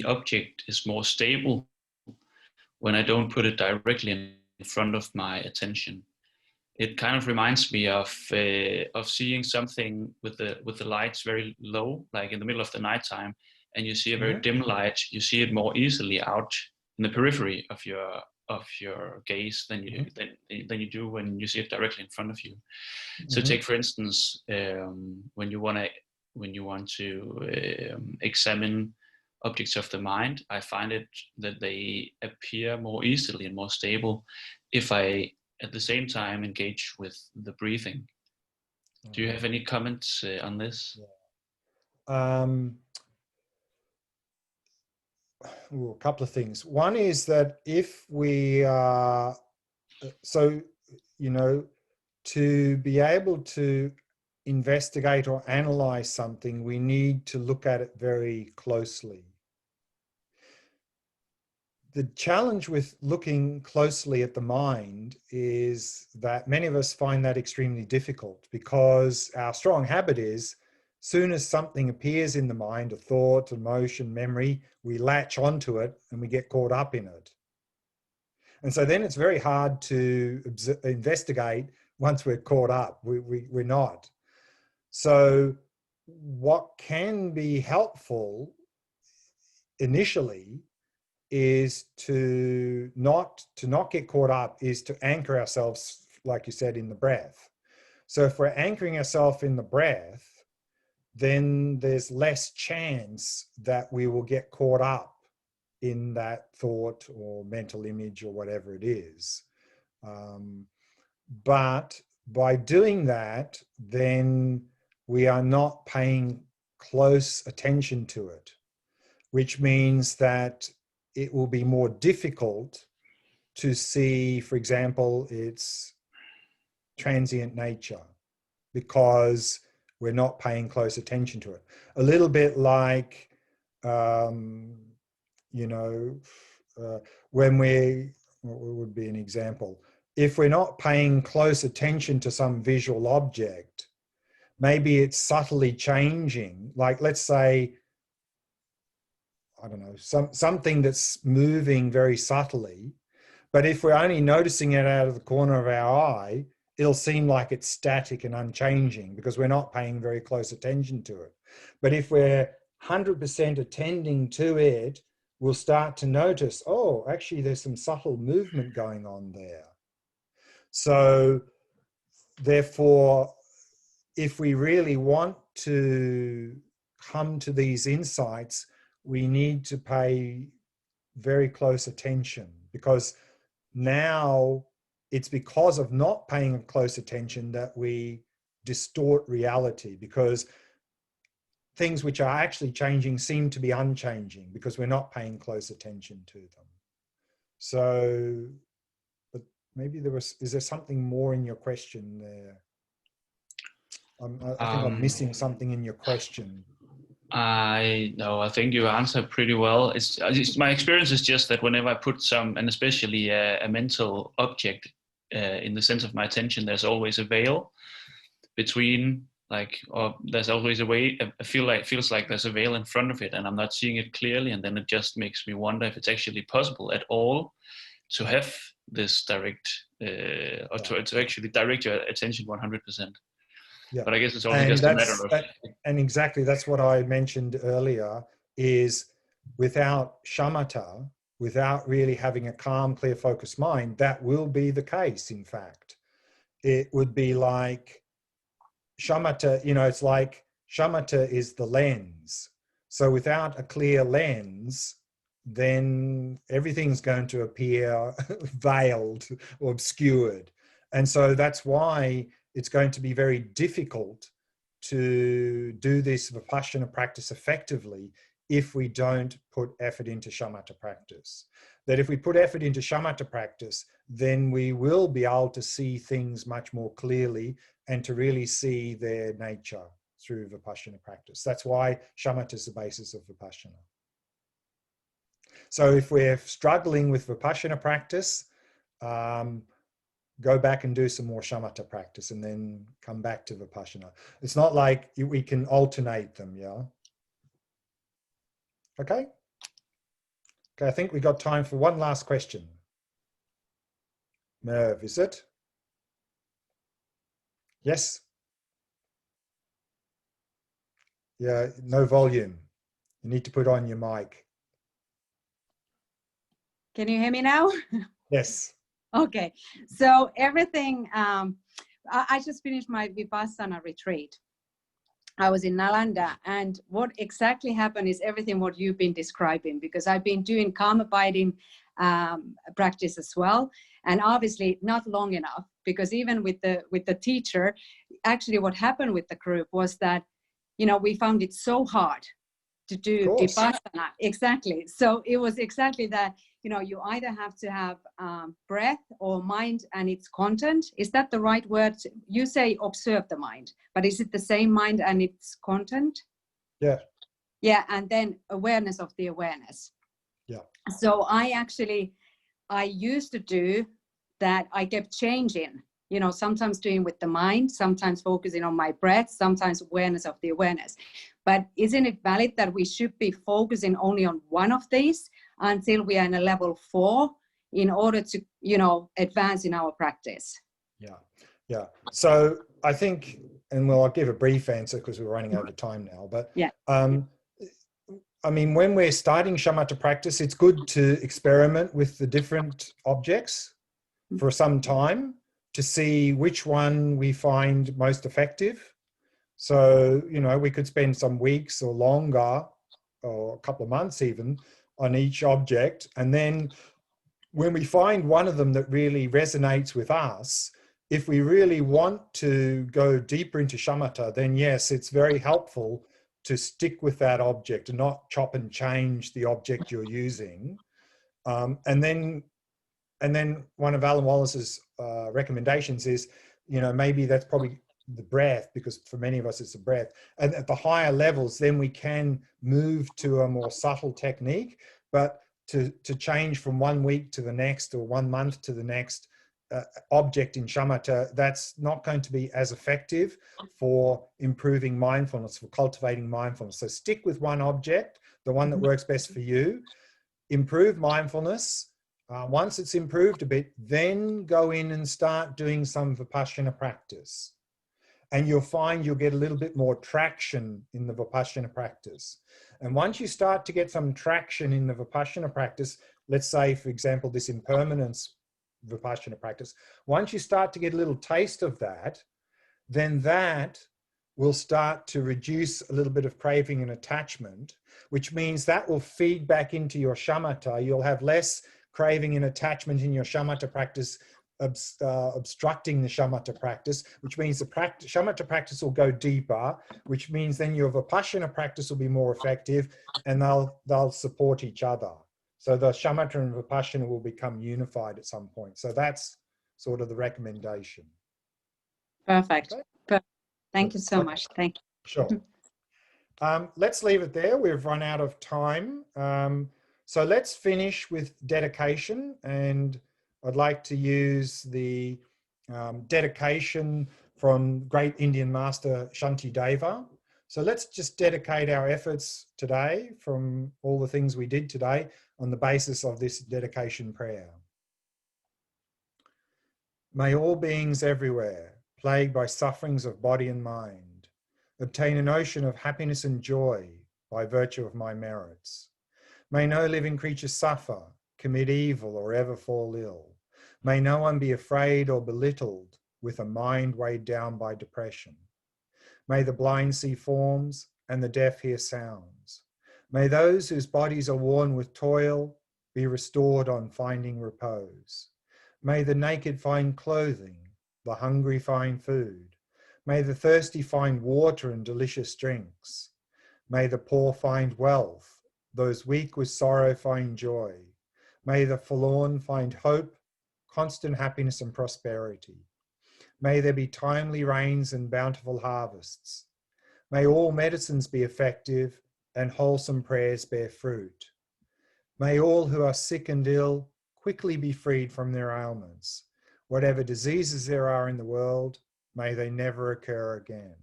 object is more stable when I don't put it directly in front of my attention. It kind of reminds me of seeing something with the lights very low, like in the middle of the nighttime, and you see a very dim light. You see it more easily out in the periphery of your gaze than you do when you see it directly in front of you. So take for instance, when you want to examine objects of the mind, I find it that they appear more easily and more stable if I at the same time engage with the breathing. Do you have any comments on this? A couple of things. One is that if we are, so, you know, to be able to investigate or analyze something, we need to look at it very closely. The challenge with looking closely at the mind is that many of us find that extremely difficult, because our strong habit is, soon as something appears in the mind, a thought, emotion, memory, we latch onto it and we get caught up in it. And so then it's very hard to investigate once we're caught up. We're not. So what can be helpful initially is to not get caught up, is to anchor ourselves, like you said, in the breath. So if we're anchoring ourselves in the breath, then there's less chance that we will get caught up in that thought or mental image or whatever it is. But by doing that, then we are not paying close attention to it, which means that it will be more difficult to see, for example, its transient nature, because we're not paying close attention to it. A little bit like, you know, when what would be an example? If we're not paying close attention to some visual object, maybe it's subtly changing. Like, let's say, I don't know, something that's moving very subtly, but if we're only noticing it out of the corner of our eye, it'll seem like it's static and unchanging because we're not paying very close attention to it. But if we're 100% attending to it, we'll start to notice, oh, actually there's some subtle movement going on there. So therefore, if we really want to come to these insights, we need to pay very close attention, because now it's because of not paying close attention that we distort reality, because things which are actually changing seem to be unchanging because we're not paying close attention to them. So, but maybe is there something more in your question there? I think I'm missing something in your question. I think you answered pretty well. My experience is just that whenever I put some, and especially a mental object in the center of my attention, there's always a veil between, like, or there's always a way. I feels like there's a veil in front of it, and I'm not seeing it clearly, and then it just makes me wonder if it's actually possible at all to have this direct, or to actually direct your attention 100%. Yeah. But I guess it's also And just a matter of. And exactly, that's what I mentioned earlier, is without shamatha, without really having a calm, clear, focused mind, that will be the case, in fact. It would be like shamatha, it's like shamatha is the lens. So without a clear lens, then everything's going to appear veiled or obscured. And so that's why it's going to be very difficult to do this Vipassana practice effectively if we don't put effort into shamatha practice. That if we put effort into shamatha practice, then we will be able to see things much more clearly and to really see their nature through Vipassana practice. That's why shamatha is the basis of Vipassana. So if we're struggling with Vipassana practice, go back and do some more shamatha practice and then come back to Vipassana. It's not like we can alternate them, yeah? Okay? Okay, I think we got time for one last question. Merv, is it? Yes? Yeah, no volume. You need to put on your mic. Can you hear me now? Yes. Okay, so everything, I just finished my Vipassana retreat. I was in Nalanda, and what exactly happened is everything what you've been describing, because I've been doing calm abiding practice as well, and obviously not long enough, because even with the teacher, actually what happened with the group was that, we found it so hard to do Vipassana. Exactly. So it was exactly that, you either have to have breath or mind and its content. Is that the right word? You say observe the mind, but is it the same mind and its content? Yeah. Yeah, and then awareness of the awareness. Yeah. So I used to do that. I kept changing, sometimes doing with the mind, sometimes focusing on my breath, sometimes awareness of the awareness. But isn't it valid that we should be focusing only on one of these until we are in a level 4 in order to, advance in our practice? Yeah. Yeah. So I think, and I'll give a brief answer because we're running over time now, but yeah. I mean, when we're starting shamatha practice, it's good to experiment with the different objects for some time to see which one we find most effective. So, we could spend some weeks or longer, or a couple of months even, on each object. And then when we find one of them that really resonates with us, if we really want to go deeper into shamatha, then yes, it's very helpful to stick with that object and not chop and change the object you're using. And then one of Alan Wallace's recommendations is, maybe that's probably the breath, because for many of us it's the breath. And at the higher levels, then we can move to a more subtle technique. But to change from 1 week to the next or 1 month to the next object in shamatha, that's not going to be as effective for improving mindfulness, for cultivating mindfulness. So stick with one object, the one that works best for you. Improve mindfulness. Once it's improved a bit, then go in and start doing some Vipassana practice. And you'll find you'll get a little bit more traction in the Vipassana practice. And once you start to get some traction in the Vipassana practice, let's say, for example, this impermanence Vipassana practice, once you start to get a little taste of that, then that will start to reduce a little bit of craving and attachment, which means that will feed back into your shamatha. You'll have less craving and attachment in your shamatha practice, obstructing the shamatha practice, which means the shamatha practice will go deeper, which means then your Vipassana practice will be more effective, and they'll support each other. So the shamatha and Vipassana will become unified at some point. So that's sort of the recommendation. Perfect. Okay. Perfect. Thank you so much. Thank you. Sure. Let's leave it there. We've run out of time. So let's finish with dedication. And I'd like to use the dedication from great Indian master Shanti Deva. So let's just dedicate our efforts today from all the things we did today on the basis of this dedication prayer. May all beings everywhere, plagued by sufferings of body and mind, obtain an ocean of happiness and joy by virtue of my merits. May no living creature suffer, commit evil, or ever fall ill. May no one be afraid or belittled with a mind weighed down by depression. May the blind see forms and the deaf hear sounds. May those whose bodies are worn with toil be restored on finding repose. May the naked find clothing, the hungry find food. May the thirsty find water and delicious drinks. May the poor find wealth, those weak with sorrow find joy. May the forlorn find hope, constant happiness and prosperity. May there be timely rains and bountiful harvests. May all medicines be effective and wholesome prayers bear fruit. May all who are sick and ill quickly be freed from their ailments. Whatever diseases there are in the world, may they never occur again.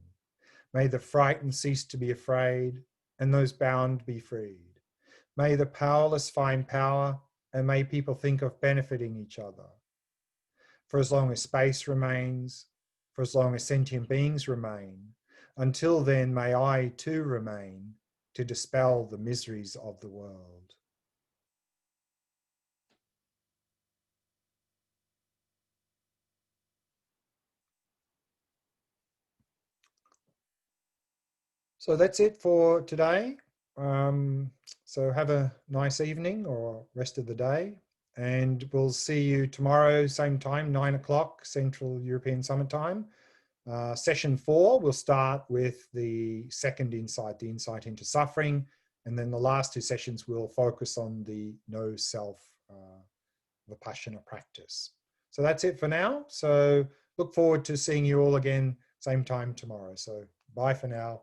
May the frightened cease to be afraid, and those bound be freed. May the powerless find power, and may people think of benefiting each other. For as long as space remains, for as long as sentient beings remain, until then may I too remain to dispel the miseries of the world. So that's it for today. So have a nice evening or rest of the day, and we'll see you tomorrow, same time, 9 o'clock Central European Summer Time. Session 4 will start with the second insight, the insight into suffering, and then the last 2 sessions will focus on the no self Vipassana practice. So that's it for now. So look forward to seeing you all again, same time tomorrow. So bye for now.